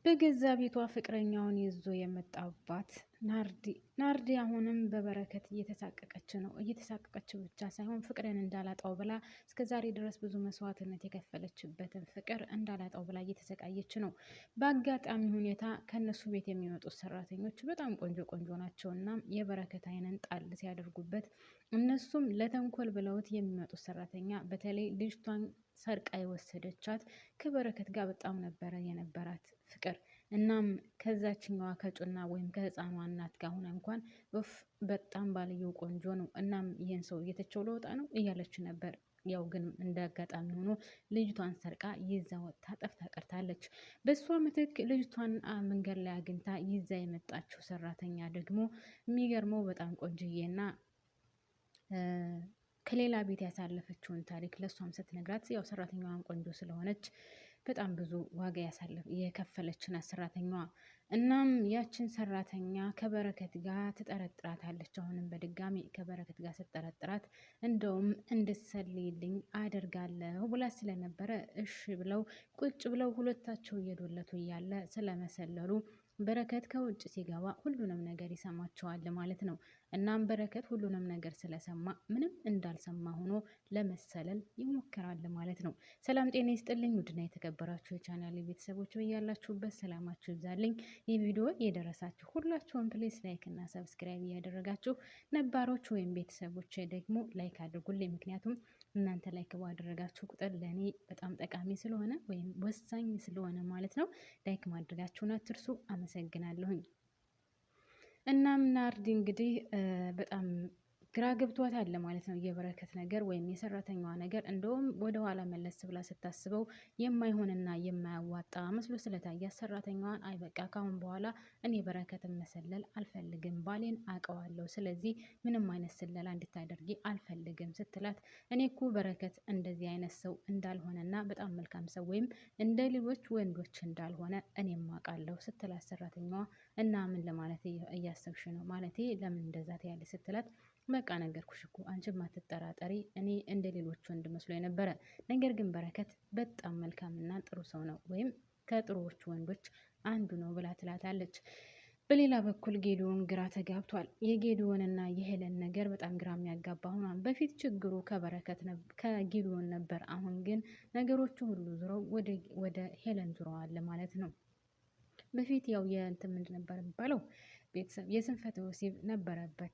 በገዛ ቤቷ ፍቅረኛውን ይዞ የመጣባት ናርዲ አሁንም በበረከት እየተሳቀቀች ነው። እየተሳቀቀች ብቻ ሳይሆን ፍቅርን እንዳላጣው ብላ እስከ ዛሬ ድረስ ብዙ መስዋዕትነት የከፈለችበትን ፍቅር እንዳላጣው ብላ እየተሰቃየች ነው። በአጋጣሚ ሁኔታ ከነሱ ቤት የሚመጡት ሰራተኞች በጣም ቆንጆ ቆንጆ ናቸው እና የበረከት አይንን ጣል ሲያደርጉበት እነሱም ለተንኮል ብለውት የሚመጡት ሰራተኛ በተለይ ልጅቷን ሰርቃ የወሰደቻት ከበረከት ጋር በጣም ነበረ የነበራት ፍቅር። እናም ከዛችኛዋ ከጩና ወይም ከህፃኗ እናት ጋር ሆነ እንኳን በጣም ባልየው ቆንጆ ነው፣ እናም ይህን ሰው እየተቸው ለወጣ ነው እያለች ነበር። ያው ግን እንደ አጋጣሚ ሆኖ ልጅቷን ሰርቃ ይዛ ወጥታ ጠፍታ ቀርታለች። በእሷ ምትክ ልጅቷን መንገድ ላይ አግኝታ ይዛ የመጣችው ሰራተኛ ደግሞ የሚገርመው በጣም ቆንጅዬና ከሌላ ቤት ያሳለፈችውን ታሪክ ለሷም ስትነግራት ያው ሰራተኛዋን ቆንጆ ስለሆነች በጣም ብዙ ዋጋ የከፈለችን ሰራተኛዋ። እናም ያችን ሰራተኛ ከበረከት ጋር ትጠረጥራታለች። አሁንም በድጋሚ ከበረከት ጋር ስትጠረጥራት እንደውም እንድትሰልይልኝ አደርጋለሁ ብላ ስለነበረ እሺ ብለው ቁጭ ብለው ሁለታቸው እየዶለቱ እያለ ስለመሰለሉ በረከት ከውጭ ሲገባ ሁሉንም ነገር ይሰማቸዋል ማለት ነው። እናም በረከት ሁሉንም ነገር ስለሰማ ምንም እንዳልሰማ ሆኖ ለመሰለል ይሞክራል ማለት ነው። ሰላም ጤና ይስጥልኝ ውድና የተከበራችሁ የቻናል ቤተሰቦች በያላችሁበት ሰላማችሁ ይብዛልኝ። ይህ ቪዲዮ የደረሳችሁ ሁላችሁም ፕሌስ ላይክ እና ሰብስክራይብ እያደረጋችሁ ነባሮች ወይም ቤተሰቦች ደግሞ ላይክ አድርጉልኝ። ምክንያቱም እናንተ ላይክ ባደረጋችሁ ቁጥር ለእኔ በጣም ጠቃሚ ስለሆነ ወይም ወሳኝ ስለሆነ ማለት ነው። ላይክ ማድረጋችሁን አትርሱ። አመሰግናለሁኝ። እናም ናርዲ እንግዲህ በጣም ግራ ገብቷታል ማለት ነው። የበረከት ነገር ወይም የሰራተኛዋ ነገር እንደውም ወደኋላ መለስ ብላ ስታስበው የማይሆንና የማያዋጣ መስሎ ስለታያት ሰራተኛዋን አይ በቃ ካሁን በኋላ እኔ በረከትን መሰለል አልፈልግም፣ ባሌን አውቀዋለሁ፣ ስለዚህ ምንም አይነት ስለላ እንድታደርጊ አልፈልግም ስትላት እኔ እኮ በረከት እንደዚህ አይነት ሰው እንዳልሆነና በጣም መልካም ሰው ወይም እንደ ሌሎች ወንዶች እንዳልሆነ እኔም አውቃለሁ ስትላት ሰራተኛዋ እና ምን ለማለት እያሰብሽ ነው ማለቴ ለምን እንደዛ ትያለሽ ስትላት በቃ ነገርኩሽ እኮ አንቺም አትጠራጠሪ፣ እኔ እንደ ሌሎች ወንድ መስሎ የነበረ ነገር ግን በረከት በጣም መልካምና ጥሩ ሰው ነው ወይም ከጥሩዎቹ ወንዶች አንዱ ነው ብላ ትላታለች። በሌላ በኩል ጌዲዮን ግራ ተጋብቷል። የጌዲዮንና የሄለን ነገር በጣም ግራ የሚያጋባ ሆኗል። በፊት ችግሩ ከጌዲዮን ነበር፣ አሁን ግን ነገሮቹ ሁሉ ዙረው ወደ ሄለን ዙረዋል ማለት ነው። በፊት ያው የእንትን ምንድን ነበር የሚባለው ቤተሰብ የስንፈተ ወሲብ ነበረበት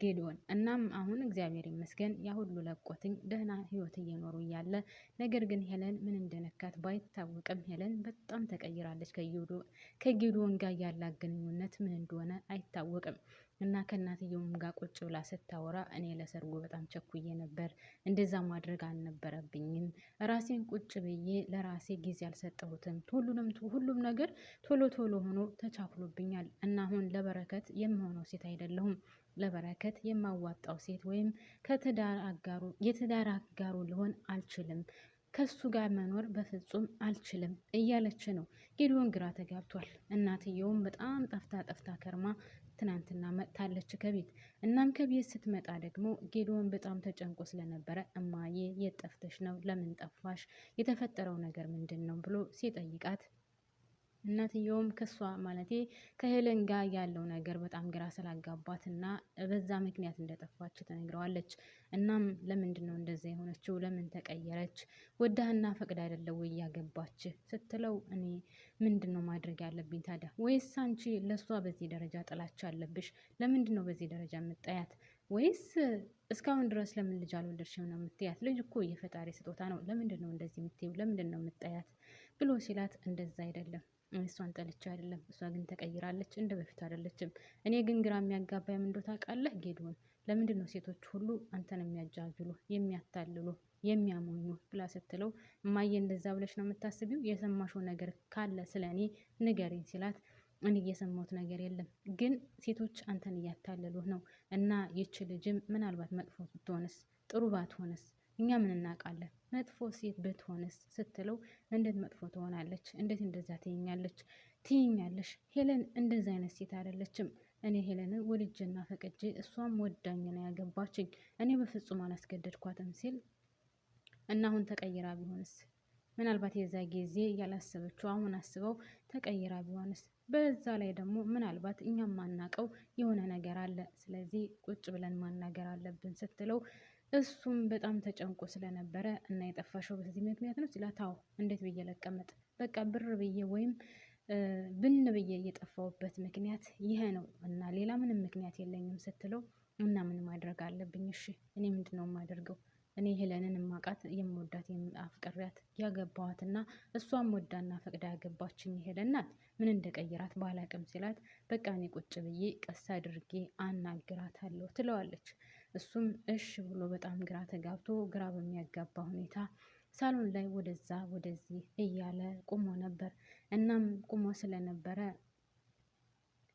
ጌዲዮን። እናም አሁን እግዚአብሔር ይመስገን ያ ሁሉ ለቆትኝ ደህና ህይወት እየኖሩ እያለ ነገር ግን ሄለን ምን እንደነካት ባይታወቅም ሄለን በጣም ተቀይራለች። ከጌዲዮን ጋር ያላት ግንኙነት ምን እንደሆነ አይታወቅም። እና ከእናትየውም ጋር ቁጭ ብላ ስታወራ እኔ ለሰርጉ በጣም ቸኩዬ ነበር፣ እንደዛ ማድረግ አልነበረብኝም፣ ራሴን ቁጭ ብዬ ለራሴ ጊዜ አልሰጠሁትም፣ ሁሉም ነገር ቶሎ ቶሎ ሆኖ ተቻክሎብኛል እና አሁን ለበረከት የምሆነው ሴት አይደለሁም፣ ለበረከት የማዋጣው ሴት ወይም የትዳር አጋሩ ልሆን አልችልም፣ ከሱ ጋር መኖር በፍጹም አልችልም እያለች ነው። ጌዲዮን ግራ ተጋብቷል። እናትየውም በጣም ጠፍታ ከርማ ትናንትና መጥታለች ከቤት። እናም ከቤት ስትመጣ ደግሞ ጌዲዮን በጣም ተጨንቆ ስለነበረ እማዬ የት ጠፍተሽ ነው? ለምን ጠፋሽ? የተፈጠረው ነገር ምንድን ነው ብሎ ሲጠይቃት እናትየውም ከሷ ማለቴ ከሄለን ጋር ያለው ነገር በጣም ግራ ስላጋባት እና በዛ ምክንያት እንደጠፋች ተነግረዋለች። እናም ለምንድን ነው እንደዛ የሆነችው? ለምን ተቀየረች? ወዳህና ፈቅድ አይደለው ወይ ያገባች ስትለው እኔ ምንድን ነው ማድረግ ያለብኝ ታዲያ? ወይስ አንቺ ለሷ በዚህ ደረጃ ጥላቻ አለብሽ? ለምንድን ነው በዚህ ደረጃ የምትጠያት? ወይስ እስካሁን ድረስ ለምን ልጅ አልወለድሽም ነው የምትያት? ልጅ እኮ የፈጣሪ ስጦታ ነው። ለምንድን ነው እንደዚህ የምትይው? ለምንድን ነው የምትጠያት ብሎ ሲላት እንደዛ አይደለም፣ እሷን ጠልቼ አይደለም፣ እሷ ግን ተቀይራለች፣ እንደ በፊት አይደለችም። እኔ ግን ግራ የሚያጋባኝ ምን እንደሆነ ታውቃለህ ጌዲዮን? ለምንድን ነው ሴቶች ሁሉ አንተን የሚያጃጅሉ፣ የሚያታልሉ፣ የሚያሞኙ ብላ ስትለው እማዬ እንደዛ ብለሽ ነው የምታስቢው? የሰማሽው ነገር ካለ ስለ እኔ ንገሪኝ ሲላት እኔ እየሰማሁት ነገር የለም፣ ግን ሴቶች አንተን እያታለሉህ ነው እና ይች ልጅም ምናልባት መጥፎ ብትሆንስ፣ ጥሩ ባትሆንስ እኛ ምን እናውቃለን? መጥፎ ሴት ብትሆንስ ስትለው እንዴት መጥፎ ትሆናለች? እንዴት እንደዛ ትይኛለሽ? ሄለን እንደዛ አይነት ሴት አይደለችም። እኔ ሄለንን ወድጄና ፈቅጄ እሷም ወዳኝ ነው ያገባችኝ። እኔ በፍጹም አላስገደድኳትም ሲል እና አሁን ተቀይራ ቢሆንስ? ምናልባት የዛ ጊዜ ያላሰበችው አሁን አስበው ተቀይራ ቢሆንስ? በዛ ላይ ደግሞ ምናልባት እኛም ማናቀው የሆነ ነገር አለ፣ ስለዚህ ቁጭ ብለን ማናገር አለብን ስትለው እሱም በጣም ተጨንቆ ስለነበረ እና የጠፋሽው በዚህ ምክንያት ነው ሲላት፣ አዎ እንዴት ብዬ ለቀመጥ በቃ ብር ብዬ ወይም ብን ብዬ የጠፋውበት ምክንያት ይሄ ነው እና ሌላ ምንም ምክንያት የለኝም ስትለው፣ እና ምን ማድረግ አለብኝ? እሺ እኔ ምንድን ነው የማደርገው? እኔ ሄለንን ማቃት የምወዳት አፍቅሬያት ያገባዋትና እሷም ወዳና ፈቅዳ ያገባችኝ ሄለን ናት። ምን እንደቀየራት ባላቅም ሲላት፣ በቃ እኔ ቁጭ ብዬ ቀስ አድርጌ አናግራታለሁ ትለዋለች። እሱም እሺ ብሎ በጣም ግራ ተጋብቶ ግራ በሚያጋባ ሁኔታ ሳሎን ላይ ወደዛ ወደዚህ እያለ ቁሞ ነበር። እናም ቁሞ ስለነበረ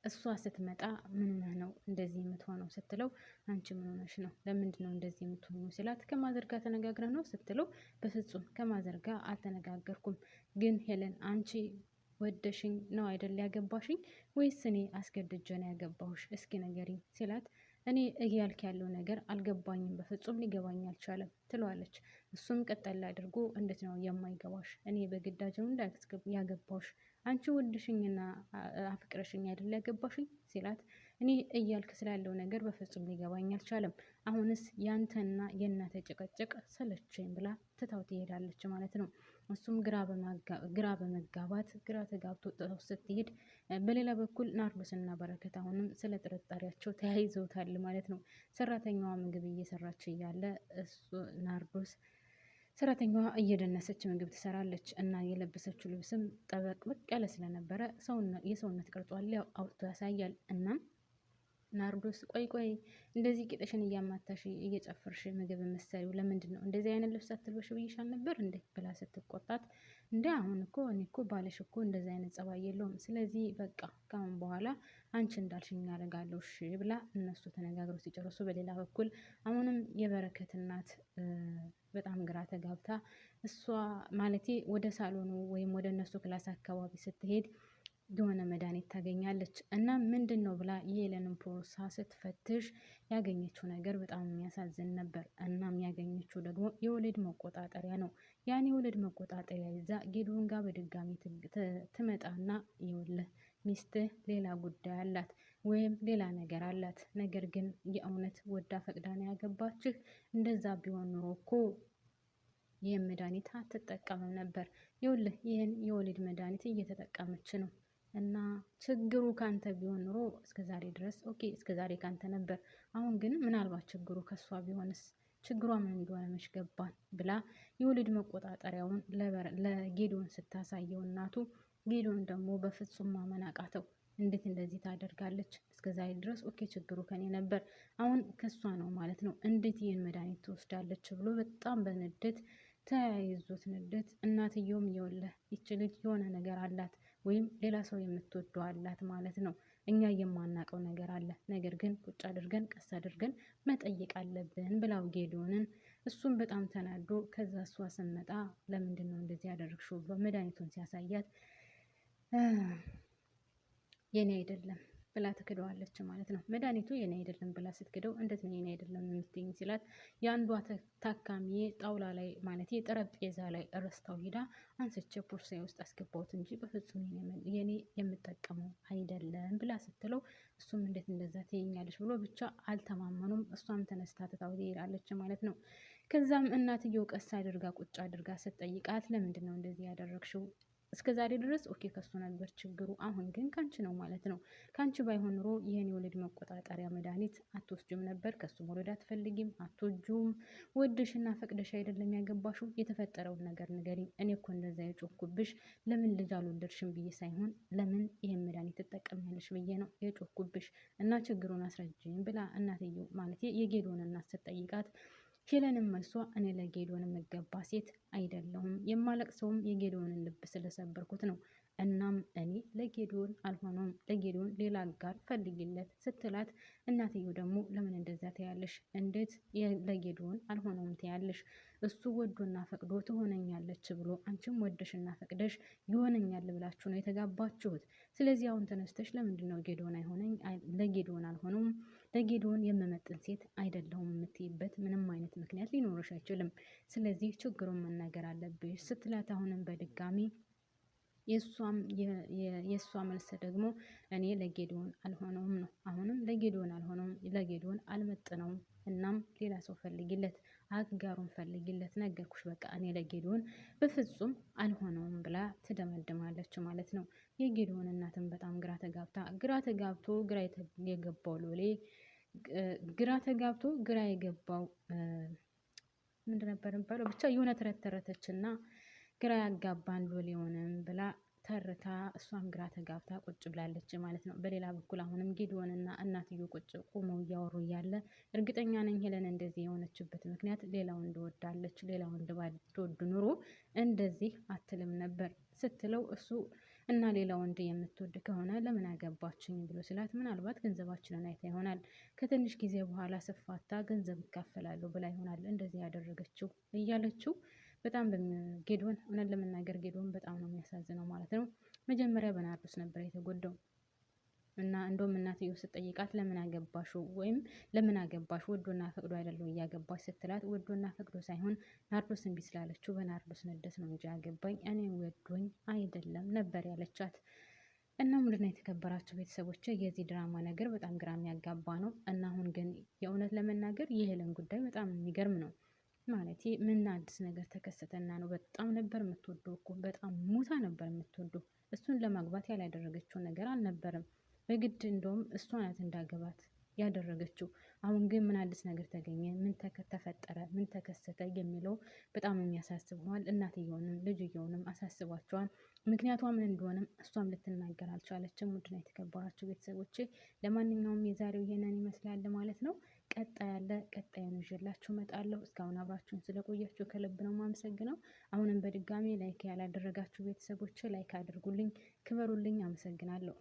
እሷ ስትመጣ ምን ሆነህ ነው እንደዚህ የምትሆነው ስትለው፣ አንቺ ምን ሆነሽ ነው? ለምንድን ነው እንደዚህ የምትሆነው ሲላት፣ ከማዘር ጋር ተነጋግረህ ነው ስትለው፣ በፍጹም ከማዘር ጋር አልተነጋገርኩም። ግን ሄለን አንቺ ወደሽኝ ነው አይደል ያገባሽኝ? ወይስ እኔ አስገድጄ ነው ያገባሁሽ? እስኪ ንገሪኝ ሲላት፣ እኔ እያልክ ያለው ነገር አልገባኝም፣ በፍጹም ሊገባኝ አልቻለም ትለዋለች። እሱም ቀጠል አድርጎ እንዴት ነው የማይገባሽ? እኔ በግዳጅ ነው ያገባሁሽ? አንቺ ወድሽኝና አፍቅረሽኝ አይደል ያገባሽኝ ሲላት፣ እኔ እያልክ ስላለው ነገር በፍጹም ሊገባኝ አልቻለም። አሁንስ ያንተና የእናተ ጭቅጭቅ ሰለቸኝ ብላ ትታው ትሄዳለች ማለት ነው። እሱም ግራ በመጋባት ግራ ተጋብቶ ጥለው ስትሄድ፣ በሌላ በኩል ናርዶስና በረከት አሁንም ስለ ጥርጣሬያቸው ተያይዘውታል ማለት ነው። ሰራተኛዋ ምግብ እየሰራች እያለ እሱ ናርዶስ ሰራተኛዋ እየደነሰች ምግብ ትሰራለች እና የለበሰችው ልብስም ጠበቅበቅ ያለ ስለነበረ የሰውነት ቅርጿን አውጥቶ ያሳያል። እናም ናርዶስ ቆይ እንደዚህ ቂጥሽን እያማታሽ እየጨፈርሽ ምግብ የምትሰሪው ለምንድን ነው? እንደዚህ አይነት ልብስ አትልበሽ ብዬሻል ነበር እንዴ ብላ ስትቆጣት፣ እንደ አሁን እኮ እኔ እኮ ባለሽ እኮ እንደዚህ አይነት ጸባይ የለውም፣ ስለዚህ በቃ ካሁን በኋላ አንቺ እንዳልሽኝ አደርጋለሁ እሺ ብላ እነሱ ተነጋግረው ሲጨርሱ፣ በሌላ በኩል አሁንም የበረከት እናት በጣም ግራ ተጋብታ እሷ ማለቴ ወደ ሳሎኑ ወይም ወደ እነሱ ክላስ አካባቢ ስትሄድ የሆነ መድኃኒት ታገኛለች እና ምንድን ነው ብላ የሄለንን ፖርሳ ስትፈትሽ ያገኘችው ነገር በጣም የሚያሳዝን ነበር። እናም ያገኘችው ደግሞ የወሊድ መቆጣጠሪያ ነው። ያን የወሊድ መቆጣጠሪያ ይዛ ጌዶን ጋር በድጋሚ ትመጣና ይኸውልህ ሚስትህ ሌላ ጉዳይ አላት ወይም ሌላ ነገር አላት፣ ነገር ግን የእውነት ወዳ ፈቅዳ ነው ያገባችህ። እንደዛ ቢሆን ኑሮ እኮ ይህን መድኃኒት አትጠቀምም ነበር። ይኸውልህ ይህን የወሊድ መድኃኒት እየተጠቀመች ነው እና ችግሩ ካንተ ቢሆን ኑሮ እስከዛሬ ድረስ ኦኬ፣ እስከዛሬ ካንተ ነበር። አሁን ግን ምናልባት ችግሩ ከሷ ቢሆንስ? ችግሯ ምን እንደሆነ መች ገባን ብላ የወሊድ መቆጣጠሪያውን ለጌዶን ስታሳየው እናቱ፣ ጌዶን ደግሞ በፍጹም ማመን አቃተው። እንዴት እንደዚህ ታደርጋለች? እስከዛሬ ድረስ ኦኬ ችግሩ ከኔ ነበር፣ አሁን ከሷ ነው ማለት ነው። እንዴት ይህን መድኃኒት ትወስዳለች ብሎ በጣም በንዴት ተያይዞት ንዴት፣ እናትየውም ይኸውልህ ይች ልጅ የሆነ ነገር አላት ወይም ሌላ ሰው የምትወደው አላት ማለት ነው። እኛ የማናውቀው ነገር አለ፣ ነገር ግን ቁጭ አድርገን ቀስ አድርገን መጠየቅ አለብን ብላው ጌዶንን። እሱም በጣም ተናዶ ከዛ እሷ ስመጣ ለምንድን ነው እንደዚህ ያደረግሽው ብሎ መድኃኒቱን ሲያሳያት የኔ አይደለም ብላ ትክደዋለች ማለት ነው። መድኃኒቱ የኔ አይደለም ብላ ስትክደው፣ እንዴት ነው የኔ አይደለም የምትይኝ ሲላት፣ የአንዷ ታካሚ ጣውላ ላይ ማለት ጠረጴዛ ላይ ረስታው ሄዳ አንስቼ ፖርሳዬ ውስጥ አስገባሁት እንጂ በፍጹም የኔ የምጠቀመው አይደለም ብላ ስትለው፣ እሱም እንዴት እንደዛ ትይኛለች ብሎ ብቻ አልተማመኑም። እሷም ተነስታ ትታው ትሄዳለች ማለት ነው። ከዛም እናትየው ቀስ አድርጋ ቁጭ አድርጋ ስትጠይቃት፣ ለምንድን ነው እንደዚህ ያደረግሽው? እስከ ዛሬ ድረስ ኦኬ ከሱ ነበር ችግሩ፣ አሁን ግን ካንቺ ነው ማለት ነው። ካንቺ ባይሆን ኑሮ ይህን የወሊድ መቆጣጠሪያ መድኃኒት አትወስጂም ነበር። ከሱ መውለድ አትፈልጊም፣ አትወጂውም። ወደሽና ፈቅደሽ አይደለም ያገባሽው። የተፈጠረውን ነገር ንገሪኝ። እኔ እኮ እንደዛ የጮኩብሽ ለምን ልጅ አልወለድሽም ብዬ ሳይሆን ለምን ይህን መድኃኒት ትጠቀሚያለሽ ብዬ ነው የጮኩብሽ እና ችግሩን አስረጅኝ ብላ እናትየው ማለት የጌዶን እናት ስትጠይቃት፣ ሄለንም መልሷ እኔ ለጌዶን የምገባ ሴት አይደለሁም፣ የማለቅሰውም የጌዶንን ልብ ስለሰበርኩት ነው። እናም እኔ ለጌዲዮን አልሆነውም፣ ለጌዲዮን ሌላ አጋር ፈልጊለት ስትላት፣ እናትየው ደግሞ ለምን እንደዛ ትያለሽ? እንዴት ለጌዲዮን አልሆነውም ትያለሽ? እሱ ወዶና ፈቅዶ ትሆነኛለች ብሎ አንቺም ወደሽና ፈቅደሽ ይሆነኛል ብላችሁ ነው የተጋባችሁት። ስለዚህ አሁን ተነስተሽ ለምንድን ነው ጌዲዮን አይሆነኝ፣ ለጌዲዮን አልሆነውም፣ ለጌዲዮን የምመጥን ሴት አይደለሁም የምትይበት ምንም አይነት ምክንያት ሊኖርሽ አይችልም። ስለዚህ ችግሩን መናገር አለብሽ ስትላት፣ አሁንም በድጋሚ የእሷ መልስ ደግሞ እኔ ለጌዲዮን አልሆነውም ነው። አሁንም ለጌዲዮን አልሆነውም፣ ለጌዲዮን አልመጥነውም። እናም ሌላ ሰው ፈልጊለት፣ አጋሩን ፈልጊለት፣ ነገርኩሽ በቃ እኔ ለጌዲዮን በፍጹም አልሆነውም ብላ ትደመድማለች ማለት ነው። የጌዲዮን እናትን በጣም ግራ የገባው ሎሌ ግራ የገባው ምንድን ነበር የሚባለው? ብቻ የሆነ ተረተረተችና ግራ ያጋባን ሎሌውንም ብላ ተርታ እሷም ግራ ተጋብታ ቁጭ ብላለች ማለት ነው። በሌላ በኩል አሁንም ጌዲዮንና እናትዮ ቁጭ ቆመው እያወሩ እያለ እርግጠኛ ነኝ ሄለን እንደዚህ የሆነችበት ምክንያት ሌላ ወንድ ወዳለች፣ ሌላ ወንድ ባትወድ ኑሮ እንደዚህ አትልም ነበር ስትለው እሱ እና ሌላ ወንድ የምትወድ ከሆነ ለምን አገባችኝ ብሎ ስላት፣ ምናልባት ገንዘባችንን አይታ ይሆናል፣ ከትንሽ ጊዜ በኋላ ስፋታ ገንዘብ እካፈላለሁ ብላ ይሆናል እንደዚህ ያደረገችው እያለችው በጣም ጌዲዮን እውነት ለመናገር ጌዲዮን በጣም ነው የሚያሳዝነው ማለት ነው። መጀመሪያ በናርዶስ ነበር የተጎዳው እና እንደውም እናትየው ስትጠይቃት ለምን አገባሹ ወይም ለምን አገባሽ ወዶና ፈቅዶ አይደለም እያገባሽ ስትላት፣ ወዶና ፈቅዶ ሳይሆን ናርዶስ እምቢ ስላለችው በናርዶስ ንዴት ነው እንጂ ያገባኝ እኔ ወዶኝ አይደለም ነበር ያለቻት። እና ምንድነው የተከበራችሁ ቤተሰቦች የዚህ ድራማ ነገር በጣም ግራ የሚያጋባ ነው። እና አሁን ግን የእውነት ለመናገር የሄለን ጉዳይ በጣም የሚገርም ነው። ማለት ምን አዲስ ነገር ተከሰተና ነው? በጣም ነበር የምትወደው እኮ በጣም ሙታ ነበር የምትወደው። እሱን ለማግባት ያላደረገችው ነገር አልነበረም። በግድ እንደውም እሷ ናት እንዳገባት ያደረገችው። አሁን ግን ምን አዲስ ነገር ተገኘ? ምን ተፈጠረ? ምን ተከሰተ? የሚለው በጣም የሚያሳስብ ሆኗል። እናትየውንም ልጅየውንም አሳስቧቸዋል። ምክንያቷ ምን እንደሆነም እሷም ልትናገር አልቻለችም። ውድና የተከበራችሁ ቤተሰቦቼ ለማንኛውም የዛሬው ይሄንን ይመስላል ማለት ነው። ቀጣዩን ይዤላችሁ እመጣለሁ። እስካሁን አብራችሁን ስለቆያችሁ ከልብ ነው የማመሰግነው። አሁንም በድጋሚ ላይክ ያላደረጋችሁ ቤተሰቦቼ ላይክ አድርጉልኝ፣ ክበሩልኝ። አመሰግናለሁ።